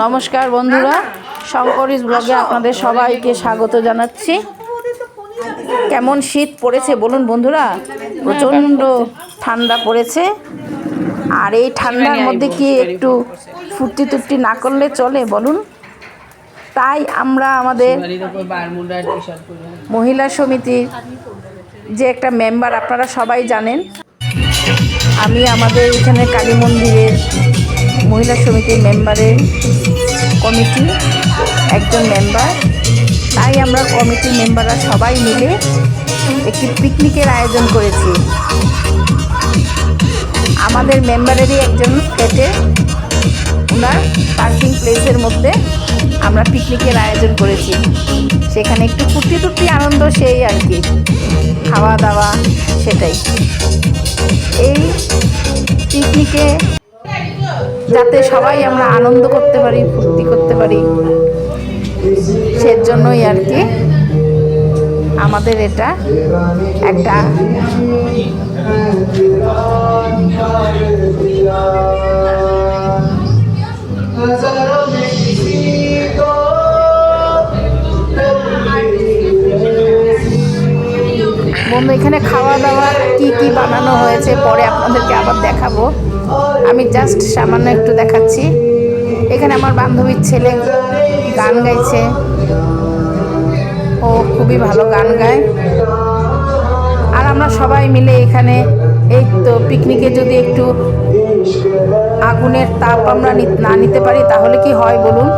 নমস্কার বন্ধুরা, শঙ্করিস ব্লগে আপনাদের সবাইকে স্বাগত জানাচ্ছি। কেমন শীত পড়েছে বলুন বন্ধুরা, প্রচণ্ড ঠান্ডা পড়েছে। আর এই ঠান্ডার মধ্যে কি একটু ফুর্তি তুর্তি না করলে চলে বলুন? তাই আমরা আমাদের মহিলা সমিতির যে একটা মেম্বার, আপনারা সবাই জানেন, আমি আমাদের এখানে কালী মন্দিরের মহিলা সমিতির মেম্বারের কমিটি একজন মেম্বার। তাই আমরা কমিটির মেম্বাররা সবাই মিলে একটি পিকনিকের আয়োজন করেছি। আমাদের মেম্বারেরই একজন ফ্ল্যাটে ওনার পার্কিং প্লেসের মধ্যে আমরা পিকনিকের আয়োজন করেছি। সেখানে একটু ফুর্তি টুর্তি আনন্দ, সেই আর কি, খাওয়া দাওয়া, সেটাই। এই পিকনিকে যাতে সবাই আমরা আনন্দ করতে পারি, ফুর্তি করতে পারি, সেজন্যই আর কি আমাদের এটা একটা বন্ধু, এখানে খাওয়া দাওয়া কি কি বানানো হয়েছে পরে আপনাদেরকে আবার দেখাবো। আমি জাস্ট সামান্য একটু দেখাচ্ছি। এখানে আমার বান্ধবীর ছেলে গান গাইছে, ও খুবই ভালো গান গায়। আর আমরা সবাই মিলে এখানে এই তো পিকনিকে যদি একটু আগুনের তাপ আমরা না নিতে পারি তাহলে কি হয় বলুন?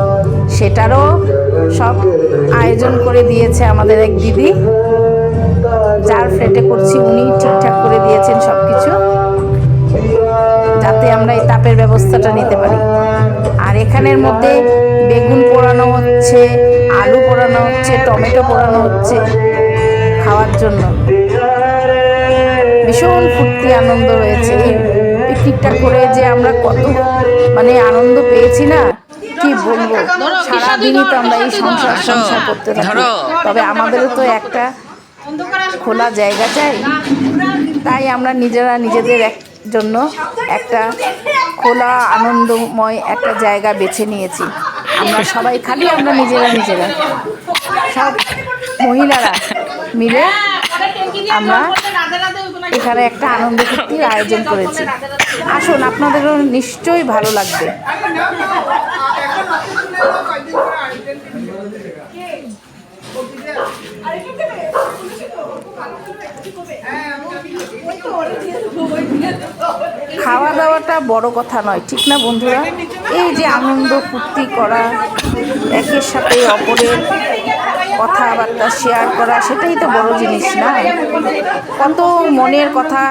সেটারও সব আয়োজন করে দিয়েছে আমাদের এক দিদি, যার ফ্ল্যাটে করছি উনি ঠিকঠাক করে দিয়েছেন সব কিছু, যাতে আমরা এই তাপের ব্যবস্থাটা নিতে পারি। আর এখানের মধ্যে বেগুন পোড়ানো হচ্ছে, আলু পোড়ানো হচ্ছে, টমেটো পোড়ানো হচ্ছে খাওয়ার জন্য। ভীষণ ফুর্তি আনন্দ হয়েছে। এই পিকনিকটা করে যে আমরা কত আনন্দ পেয়েছি না, কি বলবো। সারাদিনই তো আমরা এই সংসার করতে থাকি, তবে আমাদেরও তো একটা খোলা জায়গা চাই। তাই আমরা নিজেরা নিজেদের জন্য একটা খোলা আনন্দময় একটা জায়গা বেছে নিয়েছি। আমরা সবাই আমরা নিজেরা সব মহিলারা মিলে আমরা এখানে একটা আনন্দ ফুর্তির আয়োজন করেছি। আসুন, আপনাদেরও নিশ্চয়ই ভালো লাগবে। খাওয়া দাওয়াটা বড় কথা নয়, ঠিক না বন্ধুরা? এই যে আনন্দ ফুর্তি করা, একের সাথে অপরের কথাবার্তা শেয়ার করা, সেটাই তো বড় জিনিস না? কত মনের কথা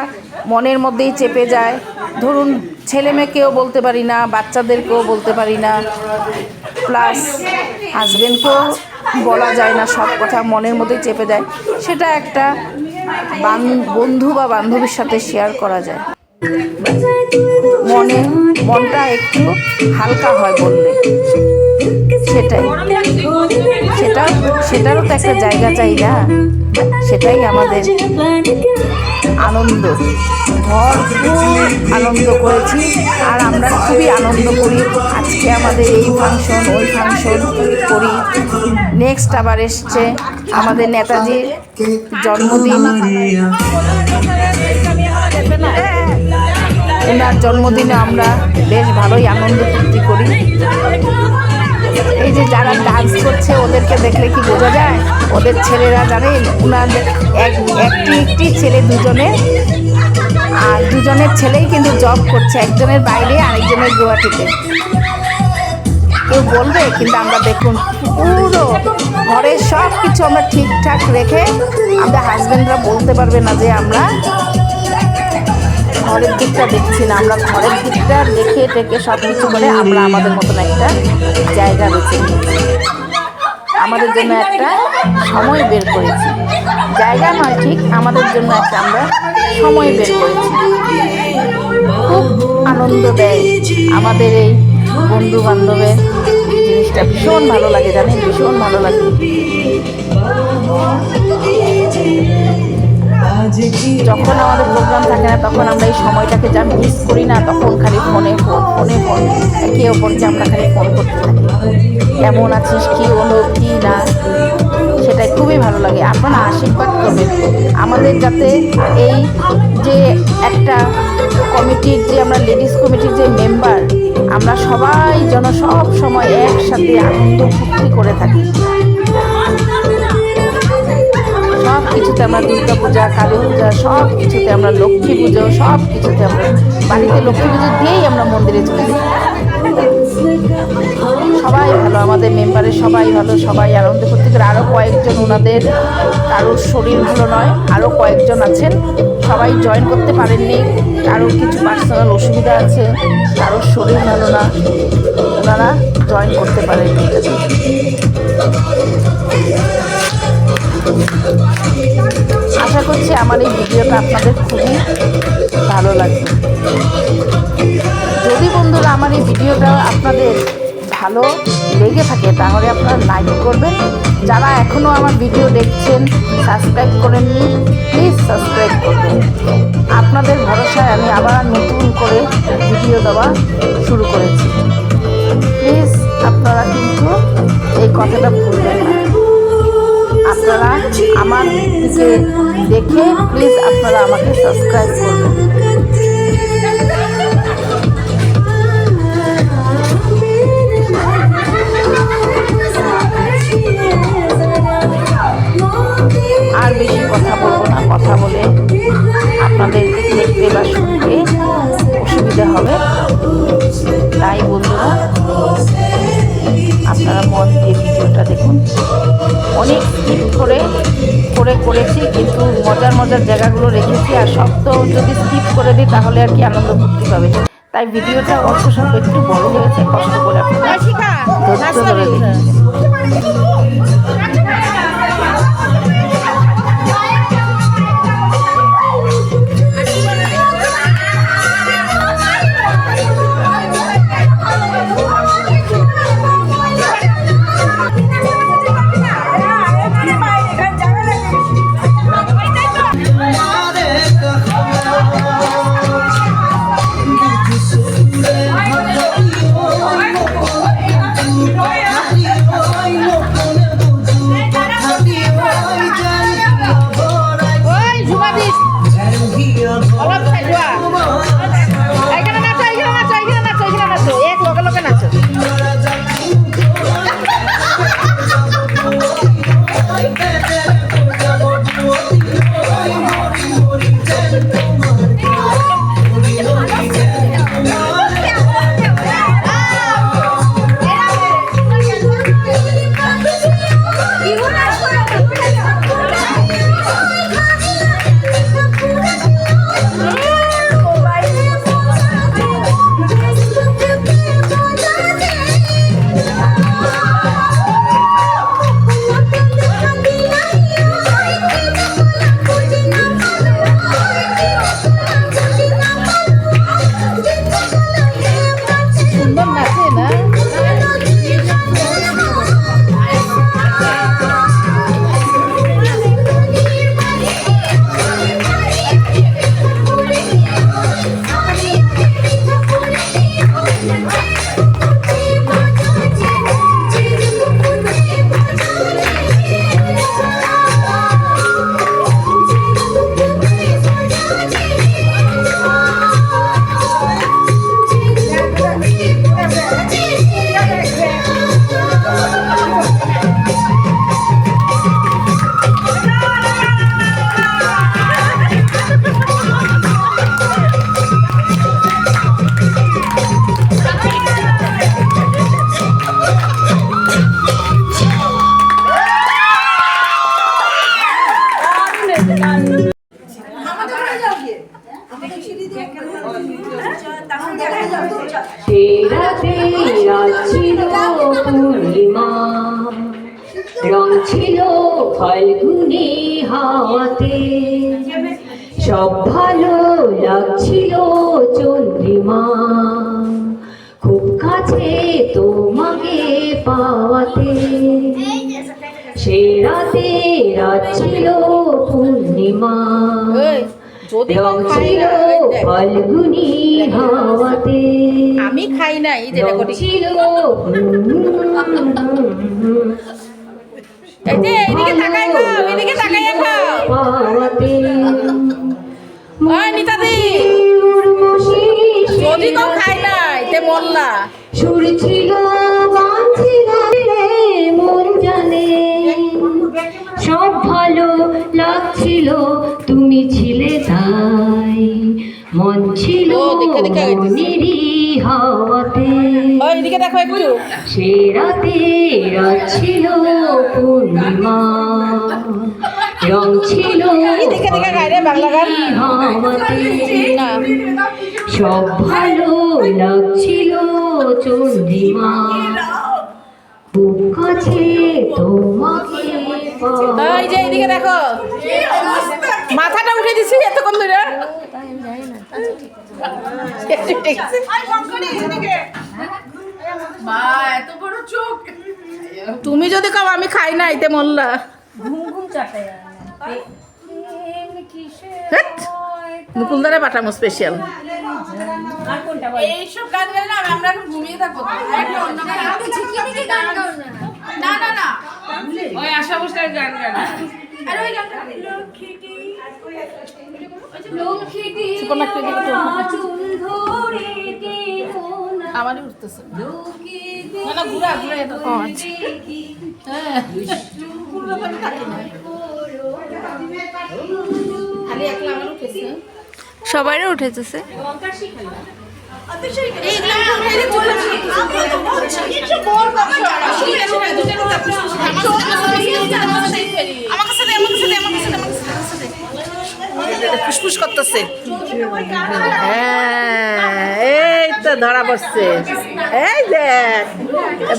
মনের মধ্যেই চেপে যায়। ধরুন, ছেলে মেয়েকেও বলতে পারি না, বাচ্চাদেরকেও বলতে পারি না, প্লাস হাজবেন্ডকেও বলা যায় না, সব কথা মনের মধ্যেই চেপে যায়। সেটা একটা বন্ধু বা বান্ধবীর সাথে শেয়ার করা যায়, মনটা একটু হালকা হয় বললে। সেটারও তো একটা জায়গা চাই না? সেটাই আমাদের আনন্দ। ভরপুর আনন্দ করেছি, আর আমরা খুবই আনন্দ করি। আজকে আমাদের এই ফাংশন, ওই ফাংশন করি। নেক্সট আবার এসছে আমাদের নেতাজির জন্মদিন। ওনার জন্মদিনে আমরা বেশ ভালোই আনন্দ ফুর্তি করি। এই যে যারা ডান্স করছে ওদেরকে দেখলে কি বোঝা যায়? ওদের ছেলেরা জানেন, ওনাদের একটি ছেলে, দুজনের ছেলেই কিন্তু জব করছে, একজনের বাইরে আরেকজনের গুয়াহাটিতে। কেউ বলবে, কিন্তু আমরা দেখুন পুরো ঘরের সব কিছু আমরা ঠিকঠাক রেখে, আমাদের হাজব্যান্ডরা বলতে পারবে না যে আমরা ঘরের দিকটা দেখছি না। আমরা ঘরের দিকটা দেখে টেকে সব কিছু করে আমরা আমাদের মতন একটা জায়গা বেছে নিই। আমাদের জন্য একটা সময় বের করেছি। জায়গা নয় ঠিক, আমাদের জন্য একটা আমরা সময় বের করেছি। খুব আনন্দ দেয় আমাদের এই বন্ধু বান্ধবের জিনিসটা, ভীষণ ভালো লাগে জানেন, ভীষণ ভালো লাগে। যখন আমাদের প্রোগ্রাম থাকে না তখন আমরা এই সময়টাকে যা মিস করি না, তখন খালি ফোনে ফোন একে অপরকে আমরা খালি ফোন করতে থাকি, কেমন আছিস, কী হলো, কী না, সেটাই খুবই ভালো লাগে। আপনারা আশীর্বাদ করবেন আমাদের, যাতে এই যে একটা কমিটির যে আমরা লেডিস কমিটির যে মেম্বার, আমরা সবাই যেন সব সময় একসাথে আনন্দ ফুর্তি করে থাকি। সব কিছুতে আমরা দুর্গা পূজা, কালী পূজা, সব কিছুতে আমরা লক্ষ্মী পুজো, সব কিছুতে আমরা বাড়িতে লক্ষ্মী পুজো দিয়েই আমরা মন্দিরে চলে যাই। সবাই ভালো, আমাদের মেম্বারের সবাই ভালো, সবাই আনন্দ করতে করে। আরও কয়েকজন, ওনাদের কারোর শরীর ভালো নয়, আরও কয়েকজন আছেন, সবাই জয়েন করতে পারেননি, কারোর কিছু পার্সোনাল অসুবিধা আছে, কারোর শরীর ভালো না, ওনারা জয়েন করতে পারেননি। আশা করছি আমার এই ভিডিওটা আপনাদের খুবই ভালো লাগবে। যদি বন্ধুরা আমার এই ভিডিওটা আপনাদের ভালো লেগে থাকে তাহলে আপনারা লাইক করবেন। যারা এখনও আমার ভিডিও দেখছেন, সাবস্ক্রাইব করেননি, প্লিজ সাবস্ক্রাইব করবেন। আপনাদের ভরসায় আমি আবার নতুন করে ভিডিও দেওয়া শুরু করেছি। প্লিজ আপনারা কিন্তু এই কথাটা ভুলবেন না। আপনারা আমার দিকে দেখে প্লিজ আপনারা আমাকে সাবস্ক্রাইব করবেন। আর বেশি কথা বলবো না, কথা বলে আপনাদের দেখতে বা শুনতে অসুবিধা হবে, তাই বন্ধুরা আপনারা মন দিয়ে ভিডিওটা দেখুন। অনেক স্কিপ করেছি, কিন্তু মজার জায়গাগুলো রেখেছি, আর সব তো যদি স্কিপ করে দিই তাহলে আর কি আনন্দ করতে পাবে। তাই ভিডিওটা অল্প স্বল্প একটু বড় হয়েছে, কষ্ট করে আপনারা ধৈর্য ধরে দেখুন। রং ছিল ফাল্গুনি হাওয়াতে, সব ভালো লাগছিল চন্দ্রিমা, খুব কাছে তোমাকে পাওয়াতে। সে রাতে রাত ছিল পূর্ণিমা, রং ছিল ফাল্গুনি হাওয়াতে, আমি খাই নাই যে রং ছিল এইদিকে তাকায় খাও, এদিকে তাকায় খাও। পাওয়াতে। ওই নিতাদি, যদি কেউ খাই নাই তে মোল্লা সুর ছিল গান ছিল রে মন জানে, সব ভালো লাগছিল তুমি ছিলে তাই, মন ছিল মনেরই হাওয়াতে। এদিকে দেখো একটু। সে রাতে রাত ছিল পূর্ণিমা, রং ছিল হাওয়াতে, সব ভালো লাগছিল চন্দ্রিমা, বুক কাছে তোমাকে এই যে এইদিকে দেখো, মাথাটা উঠে দিছি এতক্ষণ ধরে। তুমি যদি কাও আমি খাই না এতে মোল্লা। মুকুলদারে পাঠামো স্পেশাল। এইসব গান গেলে না আমরা এখন ঘুমিয়ে থাকবো। না না না, ওই আশা ভোসলের গান গান। আরে ওই গানটা আমারই উঠতেছে না না, ঘুরা ঘুরা এটা। ও আচ্ছা, হ্যাঁ খালি একলা আমার উঠেছে, সবারও উঠেছে। ফুসফুস করতেছে। এই তো ধরা পড়ছে, এই দেখ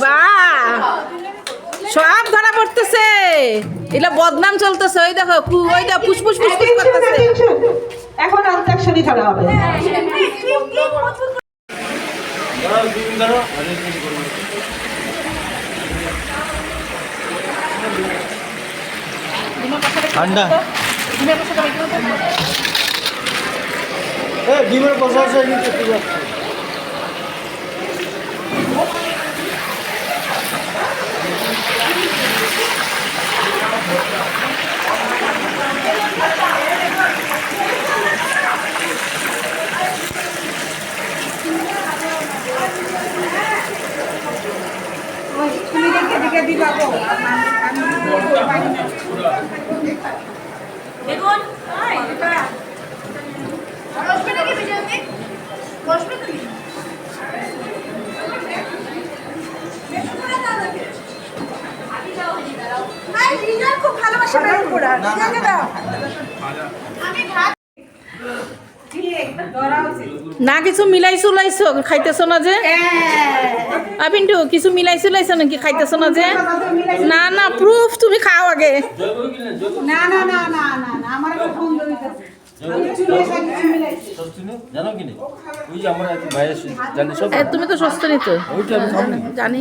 বাহ, সব ধরা পড়তেছে। এটা বদনাম চলতেছে। ওই দেখো, ওই দেখো ফুসফুস ফুসফুস করতেছে। এখন অন্তাক্ষরী খেলা হবে। ঠান্ডা ডিমের কষা আছে নিচে পুরো। দেখুন খুব ভালোবাসে না কিছু মিলাইছো লাইছো খাইতেছো না যে? পিন্টু কিছু মিলাইছো লাইছো নাকি খাইতেছো না যে? না না, প্রুফ তুমি খাও আগে। না না না না না না, আমার একটা ফোন দিতে জানো কি নেই, ওই যে আমার ভাইয়ের জানি সব। তুমি তো সস্ত নিত ওইটা আমি খাবো জানি।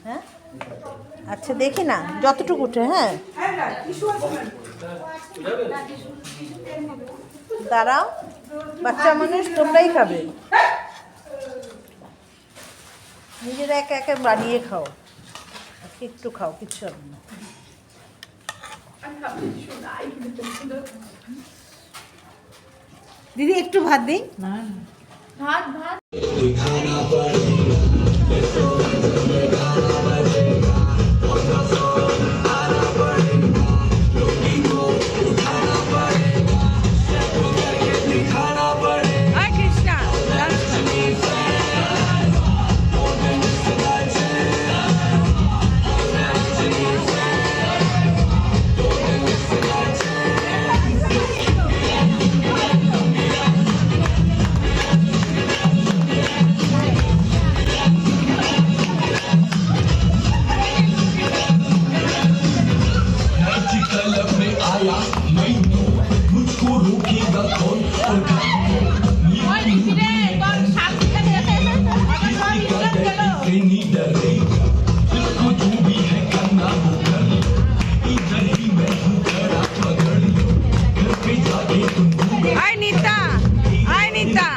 হ্যাঁ আচ্ছা দেখি না যতটুকু উঠে। হ্যাঁ দাঁড়াও, বাচ্চা মানুষ তোমরাই খাবে, নিজেরা একা একা বানিয়ে খাও, একটু খাও, কিচ্ছু হবে না। দিদি একটু ভাত দিই। ভাত ভাত दिखाना এইটা